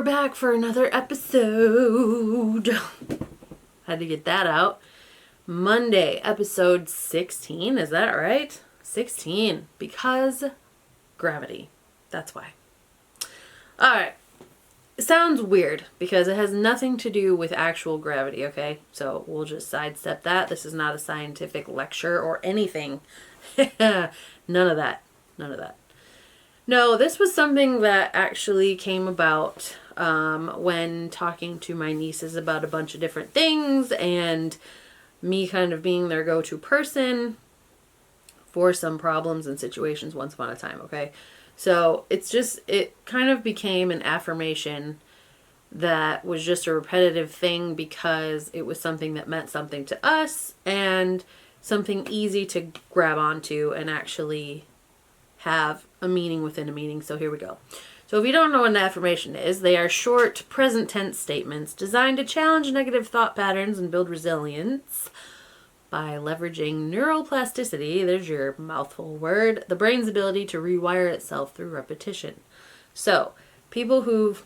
we're back for another episode. Had to get that out. Monday, episode 16. Is that right? 16. Because gravity. That's why. Alright. It sounds weird because it has nothing to do with actual gravity, okay? So we'll just sidestep that. This is not a scientific lecture or anything. None of that. None of that. No, this was something that actually came about when talking to my nieces about a bunch of different things and me kind of being their go-to person for some problems and situations once upon a time, okay? So it kind of became an affirmation that was just a repetitive thing because it was something that meant something to us and something easy to grab onto and actually have a meaning within a meaning. So here we go. So if you don't know what an affirmation is, they are short present tense statements designed to challenge negative thought patterns and build resilience by leveraging neuroplasticity, there's your mouthful word, the brain's ability to rewire itself through repetition. So people who've,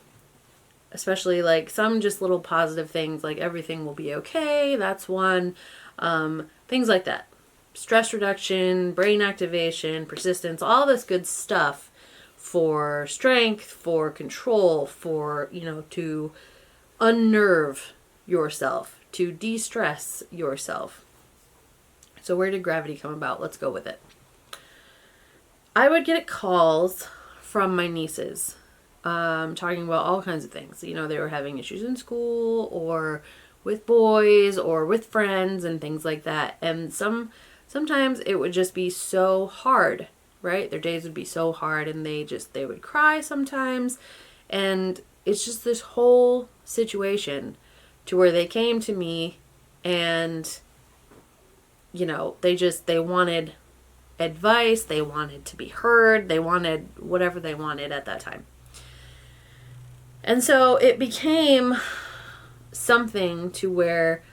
especially like some just little positive things like everything will be okay, that's one, things like that. Stress reduction, brain activation, persistence, all this good stuff for strength, for control, for, to unnerve yourself, to de-stress yourself. So where did gravity come about? Let's go with it. I would get calls from my nieces talking about all kinds of things. They were having issues in school or with boys or with friends and things like that. And sometimes it would just be so hard, right? Their days would be so hard and they would cry sometimes. And it's just this whole situation to where they came to me and, they wanted advice. They wanted to be heard. They wanted whatever they wanted at that time. And so it became something to where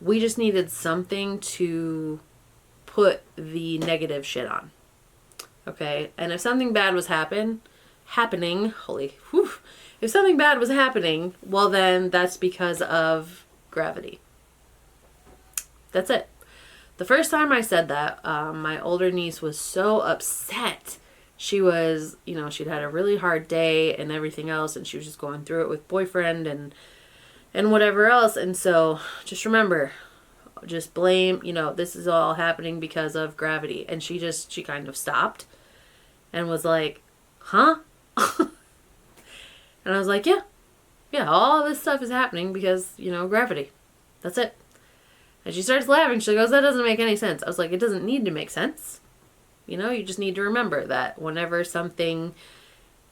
we just needed something to put the negative shit on. Okay? And if something bad was happening, if something bad was happening, well then that's because of gravity. That's it. The first time I said that, my older niece was so upset. She was, she'd had a really hard day and everything else, and she was just going through it with boyfriend and whatever else. And so just remember, just blame, this is all happening because of gravity. And she kind of stopped and was like, huh? And I was like, yeah, all this stuff is happening because, gravity. That's it. And she starts laughing. She goes, that doesn't make any sense. I was like, it doesn't need to make sense. You just need to remember that whenever something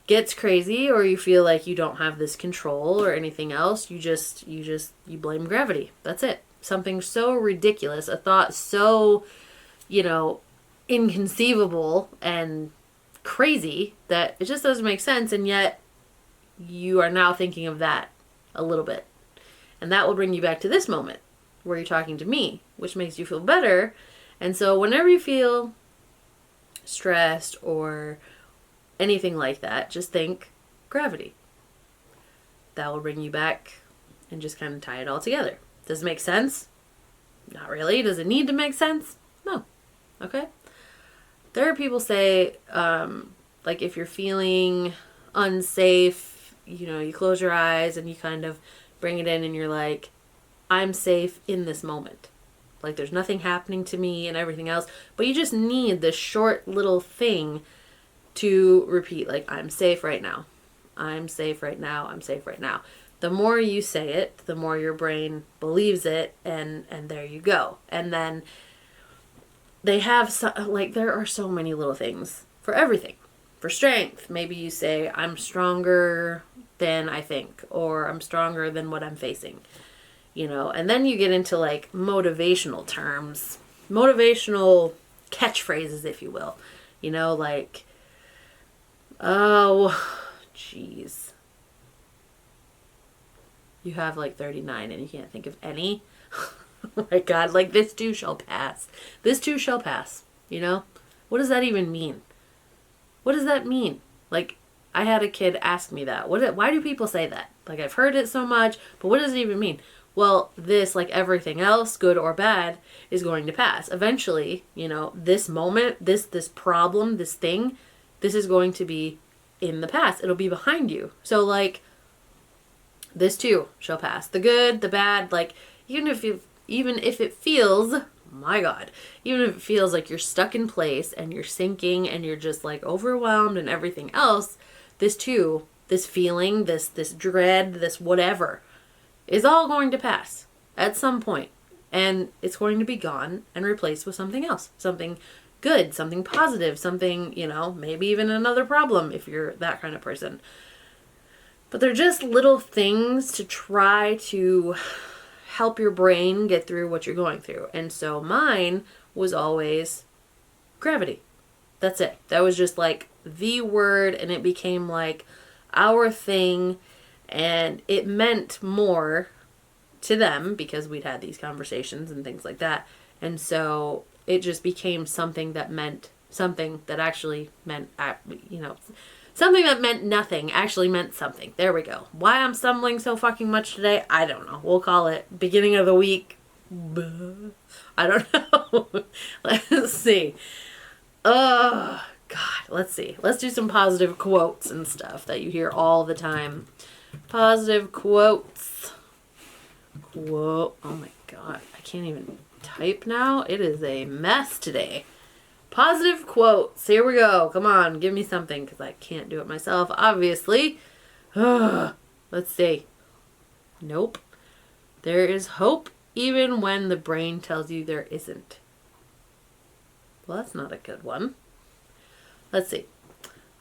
gets crazy or you feel like you don't have this control or anything else, you blame gravity. That's it. Something so ridiculous, a thought so, inconceivable and crazy that it just doesn't make sense. And yet you are now thinking of that a little bit. And that will bring you back to this moment where you're talking to me, which makes you feel better. And so whenever you feel stressed or anything like that, just think gravity. That will bring you back and just kind of tie it all together. Does it make sense? Not really. Does it need to make sense? No. Okay. There are people say, like if you're feeling unsafe, you close your eyes and you kind of bring it in and you're like, I'm safe in this moment. Like there's nothing happening to me and everything else, but you just need this short little thing to repeat, like I'm safe right now. I'm safe right now. I'm safe right now. The more you say it, the more your brain believes it, and there you go. And then they have there are so many little things for everything. For strength, maybe you say I'm stronger than I think, or I'm stronger than what I'm facing. And then you get into like motivational terms, motivational catchphrases, if you will, like, oh, geez, you have like 39 and you can't think of any. Oh my God, like this too shall pass. This too shall pass. What does that even mean? What does that mean? Like, I had a kid ask me that. Why do people say that? Like, I've heard it so much, but what does it even mean? Well, this, like everything else, good or bad, is going to pass. Eventually, this moment, this problem, this thing, this is going to be in the past. It'll be behind you. So, like, this too shall pass. The good, the bad, like, even if it feels, my God, even if it feels like you're stuck in place and you're sinking and you're just like overwhelmed and everything else, this too, this feeling, this dread, this whatever, is all going to pass at some point. And it's going to be gone and replaced with something else. Something good, something positive, something, maybe even another problem if you're that kind of person. But they're just little things to try to help your brain get through what you're going through. And so mine was always gravity. That's it. That was just like the word, and it became like our thing, and it meant more to them because we'd had these conversations and things like that. And so it just became something that meant something that actually meant, something that meant nothing actually meant something. There we go. Why I'm stumbling so fucking much today, I don't know. We'll call it beginning of the week. I don't know. Let's see. Oh, God. Let's see. Let's do some positive quotes and stuff that you hear all the time. Positive quotes. Quote. Oh, my God. I can't even type now. It is a mess today. Positive quotes. Here we go. Come on, give me something because I can't do it myself, obviously. Let's see. Nope. There is hope even when the brain tells you there isn't. Well, that's not a good one. Let's see.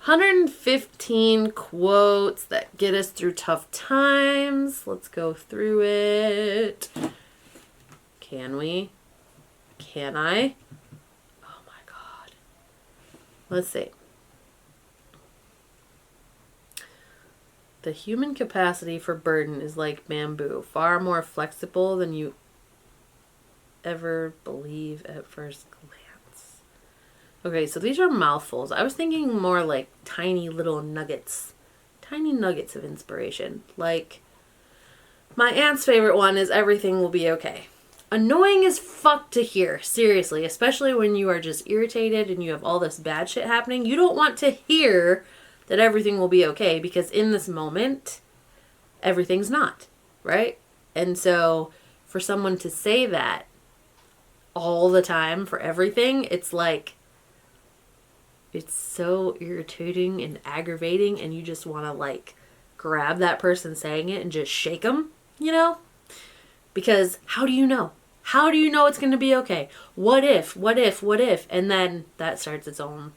115 quotes that get us through tough times. Let's go through it. Can we? Can I? Let's see. The human capacity for burden is like bamboo, far more flexible than you ever believe at first glance. Okay, so these are mouthfuls. I was thinking more like tiny little nuggets. Tiny nuggets of inspiration. Like, my aunt's favorite one is everything will be okay. Annoying as fuck to hear, seriously, especially when you are just irritated and you have all this bad shit happening. You don't want to hear that everything will be okay because in this moment, everything's not, right? And so for someone to say that all the time for everything, it's like, it's so irritating and aggravating, and you just want to like grab that person saying it and just shake them, Because how do you know? How do you know it's going to be okay? What if? And then that starts its own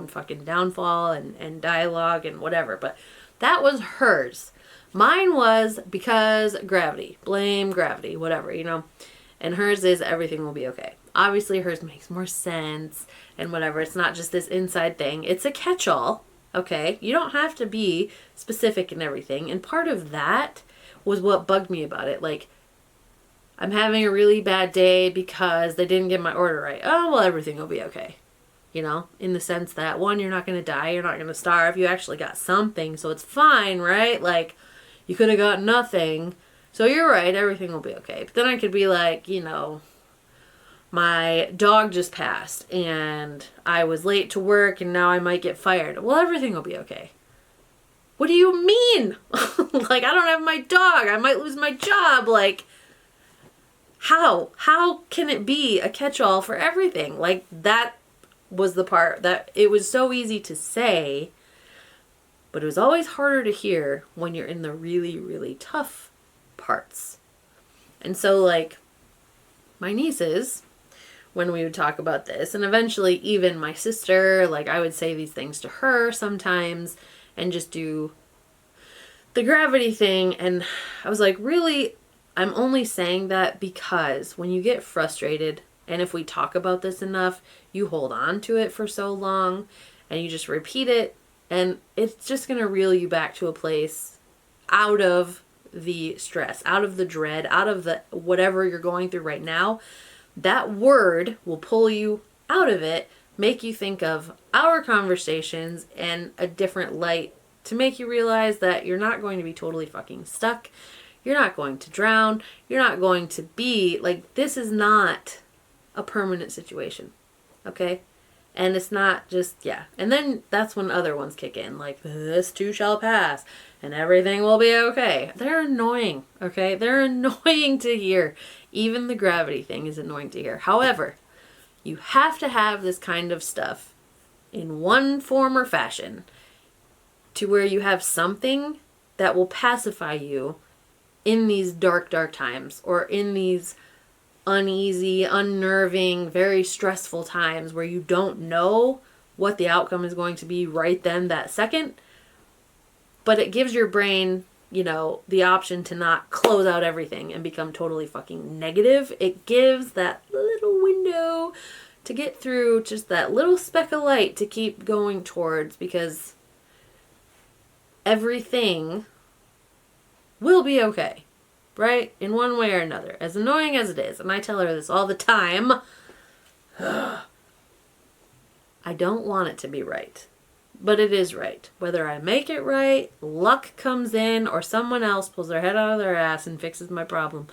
fucking downfall and dialogue and whatever. But that was hers. Mine was because gravity. Blame gravity, whatever, And hers is everything will be okay. Obviously hers makes more sense and whatever. It's not just this inside thing. It's a catch-all, okay? You don't have to be specific in everything. And part of that was what bugged me about it. Like, I'm having a really bad day because they didn't get my order right. Oh, well, everything will be okay. In the sense that, one, you're not going to die. You're not going to starve. You actually got something, so it's fine, right? Like, you could have got nothing. So you're right. Everything will be okay. But then I could be like, my dog just passed and I was late to work and now I might get fired. Well, everything will be okay. What do you mean? Like, I don't have my dog. I might lose my job. Like, how can it be a catch-all for everything? Like, that was the part that it was so easy to say, but it was always harder to hear when you're in the really, really tough parts. And so, like, my nieces, when we would talk about this, and eventually even my sister, like, I would say these things to her sometimes and just do the gravity thing. And I was like, really, I'm only saying that because when you get frustrated, and if we talk about this enough, you hold on to it for so long and you just repeat it, and it's just going to reel you back to a place out of the stress, out of the dread, out of the whatever you're going through right now. That word will pull you out of it, make you think of our conversations and a different light to make you realize that you're not going to be totally fucking stuck. You're not going to drown. You're not going to be, like, this is not a permanent situation. Okay? And it's not just, yeah. And then that's when other ones kick in. Like, this too shall pass. And everything will be okay. They're annoying. Okay? They're annoying to hear. Even the gravity thing is annoying to hear. However, you have to have this kind of stuff in one form or fashion to where you have something that will pacify you in these dark, dark times, or in these uneasy, unnerving, very stressful times where you don't know what the outcome is going to be right then, that second. But it gives your brain, you know, the option to not close out everything and become totally fucking negative. It gives that little window to get through, just that little speck of light to keep going towards, because everything will be okay, right? In one way or another. As annoying as it is, and I tell her this all the time, I don't want it to be right. But it is right. Whether I make it right, luck comes in, or someone else pulls their head out of their ass and fixes my problem,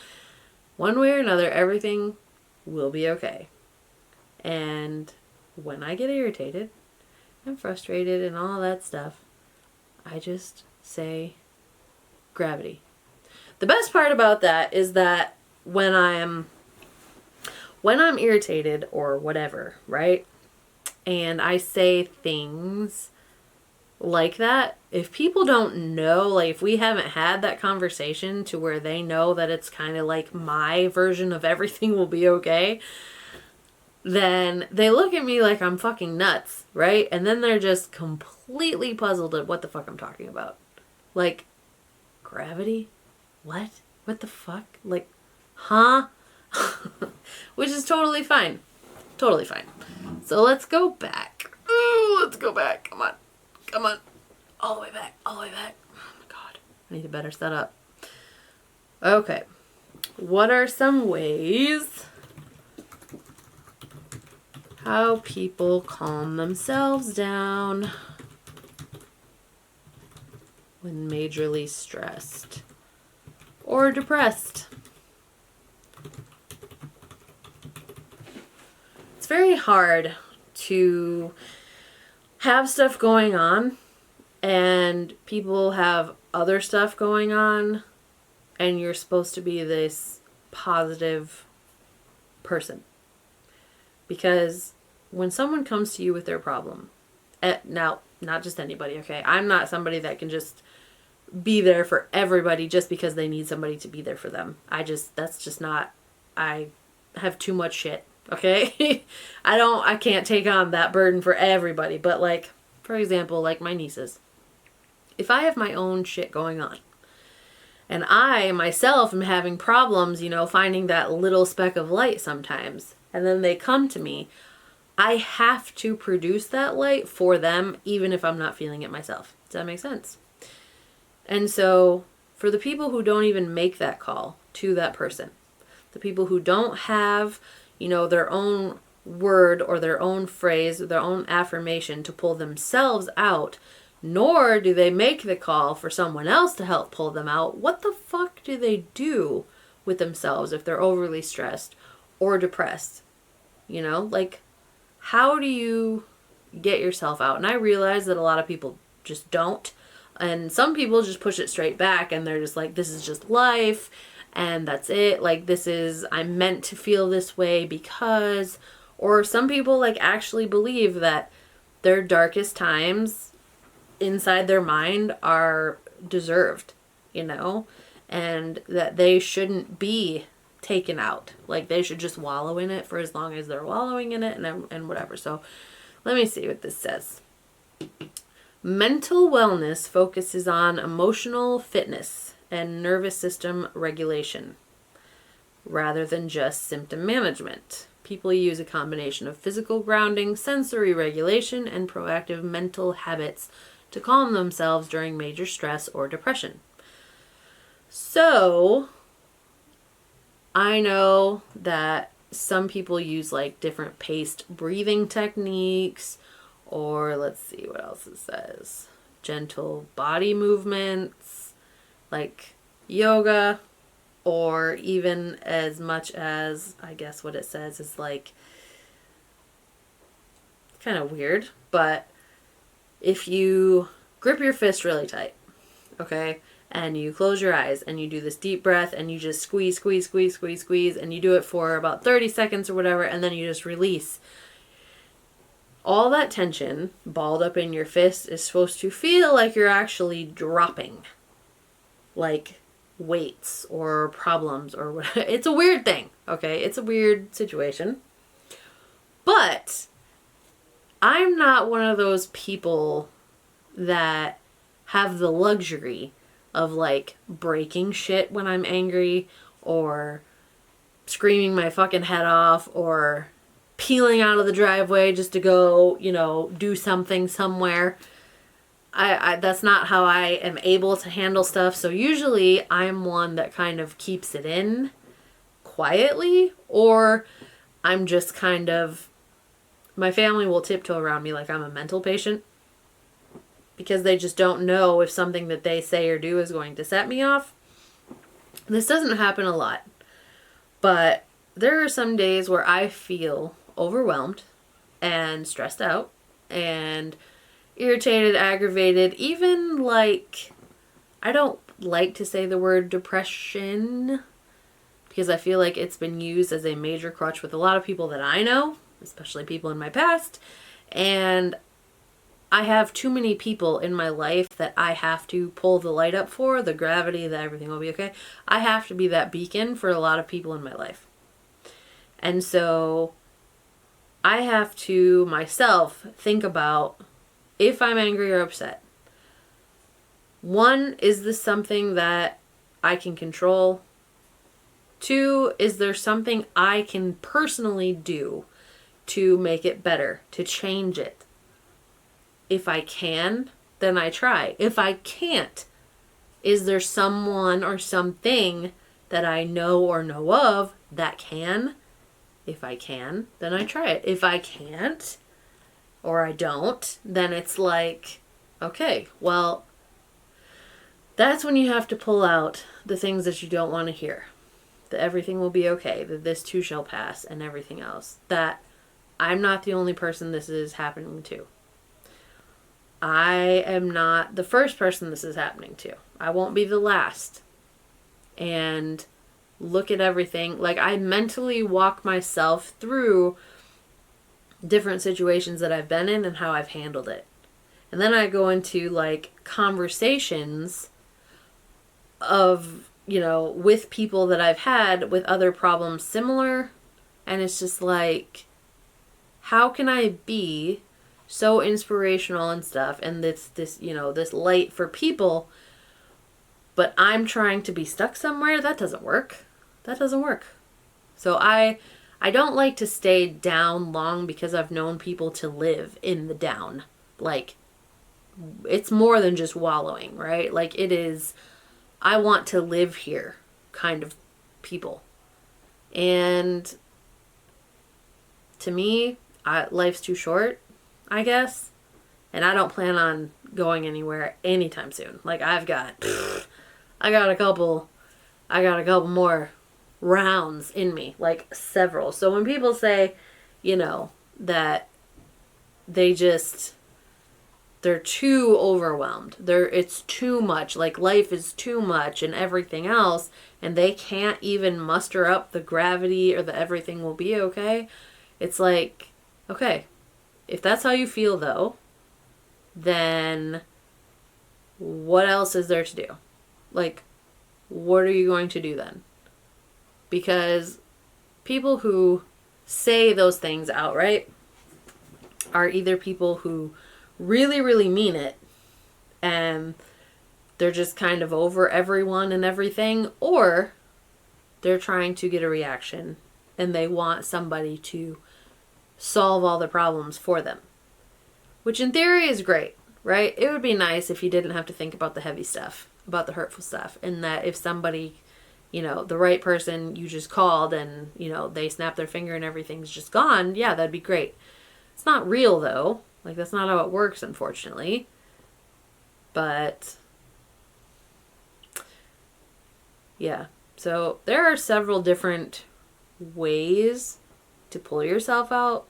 one way or another, everything will be okay. And when I get irritated and frustrated and all that stuff, I just say gravity. The best part about that is that when I'm irritated or whatever, right? And I say things like that, if people don't know, like if we haven't had that conversation to where they know that it's kind of like my version of everything will be okay, then they look at me like I'm fucking nuts, right? And then they're just completely puzzled at what the fuck I'm talking about. Like, gravity? What? What the fuck? Like, huh? Which is totally fine. Totally fine. So let's go back. Ooh, let's go back. Come on. Come on. All the way back. All the way back. Oh my god. I need a better setup. Okay. What are some ways how people calm themselves down when majorly stressed or depressed? It's very hard to have stuff going on and people have other stuff going on, and you're supposed to be this positive person. Because when someone comes to you with their problem, now, not just anybody, okay? I'm not somebody that can just be there for everybody just because they need somebody to be there for them. That's just not, I have too much shit, okay? I can't take on that burden for everybody. But like, for example, like my nieces. If I have my own shit going on, and I myself am having problems, you know, finding that little speck of light sometimes, and then they come to me, I have to produce that light for them, even if I'm not feeling it myself. Does that make sense? And so for the people who don't even make that call to that person, the people who don't have, you know, their own word or their own phrase or their own affirmation to pull themselves out, nor do they make the call for someone else to help pull them out, what the fuck do they do with themselves if they're overly stressed or depressed? You know, like, how do you get yourself out? And I realize that a lot of people just don't. And some people just push it straight back and they're just like, this is just life and that's it. Like, I'm meant to feel this way because, or some people like actually believe that their darkest times inside their mind are deserved, you know, and that they shouldn't be taken out. Like, they should just wallow in it for as long as they're wallowing in it and whatever. So let me see what this says. Mental wellness focuses on emotional fitness and nervous system regulation rather than just symptom management. People use a combination of physical grounding, sensory regulation, and proactive mental habits to calm themselves during major stress or depression. So I know that some people use like different paced breathing techniques, or let's see what else it says. gentle body movements, like yoga, or even as much as, I guess what it says is like, kind of weird, but if you grip your fist really tight, okay, and you close your eyes and you do this deep breath and you just squeeze, squeeze, squeeze, squeeze, squeeze, and you do it for about 30 seconds or whatever, and then you just release. All that tension balled up in your fist is supposed to feel like you're actually dropping, like weights or problems or whatever. It's a weird thing, okay? It's a weird situation. But I'm not one of those people that have the luxury of like breaking shit when I'm angry, or screaming my fucking head off, or peeling out of the driveway just to go, do something somewhere. I that's not how I am able to handle stuff. So usually I'm one that kind of keeps it in quietly, or I'm just kind of, my family will tiptoe around me like I'm a mental patient, because they just don't know if something that they say or do is going to set me off. This doesn't happen a lot, but there are some days where I feel overwhelmed and stressed out and irritated, aggravated, even like, I don't like to say the word depression, because I feel like it's been used as a major crutch with a lot of people that I know, especially people in my past. And I have too many people in my life that I have to pull the light up for, the gravity, that everything will be okay. I have to be that beacon for a lot of people in my life. And so I have to myself think about, if I'm angry or upset, one, is this something that I can control? Two, is there something I can personally do to make it better, to change it? If I can, then I try. If I can't, is there someone or something that I know or know of that can? If I can, then I try it. If I can't, or I don't, then it's like, okay, well, that's when you have to pull out the things that you don't want to hear. That everything will be okay, that this too shall pass, and everything else. That I'm not the only person this is happening to. I am not the first person this is happening to. I won't be the last. And look at everything. Like, I mentally walk myself through different situations that I've been in and how I've handled it. And then I go into like conversations of, with people that I've had with other problems similar. And it's just like, how can I be so inspirational and stuff, and this light for people, but I'm trying to be stuck somewhere? That doesn't work. So I don't like to stay down long, because I've known people to live in the down. Like, it's more than just wallowing, right? Like, it is, I want to live here kind of people. And to me, life's too short, I guess. And I don't plan on going anywhere anytime soon. Like, I got a couple more rounds in me, like several. So when people say, that they're too overwhelmed, it's too much, like life is too much and everything else, and they can't even muster up the gravity or the everything will be okay, it's like, okay, if that's how you feel though, then what else is there to do? Like, what are you going to do then? Because people who say those things outright are either people who really, really mean it, and they're just kind of over everyone and everything, or they're trying to get a reaction and they want somebody to solve all the problems for them. Which in theory is great, right? It would be nice if you didn't have to think about the heavy stuff, about the hurtful stuff, and that if somebody, the right person you just called and, they snap their finger and everything's just gone, yeah, that'd be great. It's not real though. Like, that's not how it works, unfortunately. But yeah, so there are several different ways to pull yourself out,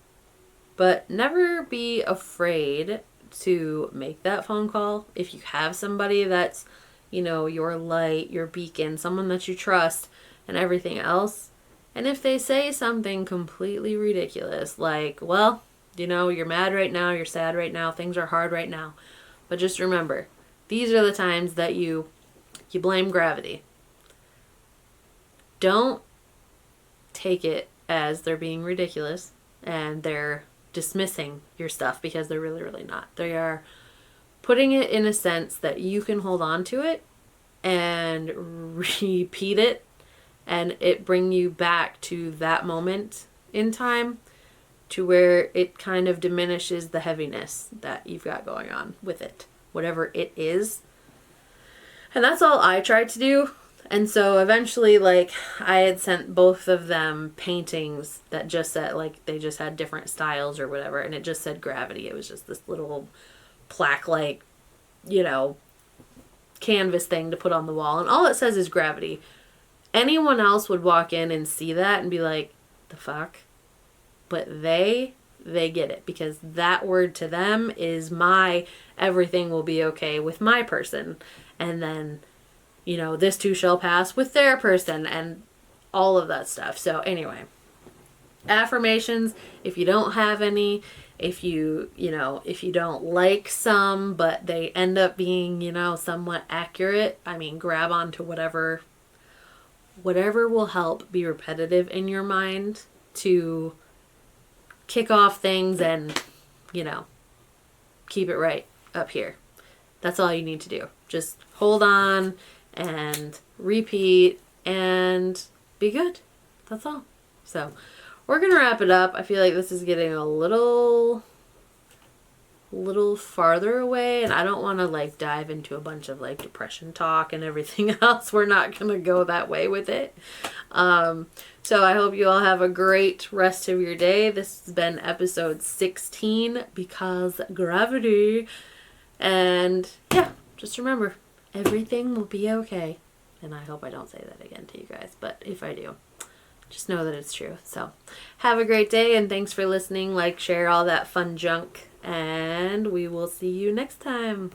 but never be afraid to make that phone call. If you have somebody that's, your light, your beacon, someone that you trust and everything else, and if they say something completely ridiculous, like, well, you're mad right now, you're sad right now, things are hard right now, but just remember, these are the times that you blame gravity. Don't take it as they're being ridiculous and they're dismissing your stuff, because they're really, really not. They are putting it in a sense that you can hold on to it and repeat it, and it bring you back to that moment in time, to where it kind of diminishes the heaviness that you've got going on with it, whatever it is. And that's all I tried to do. And so eventually, I had sent both of them paintings that just said, they just had different styles or whatever, and it just said gravity. It was just this little plaque, canvas thing to put on the wall, and all it says is gravity. Anyone else would walk in and see that and be like, the fuck? But they get it, because that word to them is my everything will be okay with my person. And then, this too shall pass with their person, and all of that stuff. So anyway, affirmations, if you don't have any, if you don't like some, but they end up being, somewhat accurate, grab onto whatever will help be repetitive in your mind to kick off things and, keep it right up here. That's all you need to do. Just hold on and repeat and be good. That's all. So we're going to wrap it up. I feel like this is getting a little farther away, and I don't want to dive into a bunch of depression talk and everything else. We're not going to go that way with it. So I hope you all have a great rest of your day. This has been episode 16, because gravity. And yeah, just remember, everything will be okay. And I hope I don't say that again to you guys, but if I do, just know that it's true. So have a great day, and thanks for listening. Share, all that fun junk, and we will see you next time.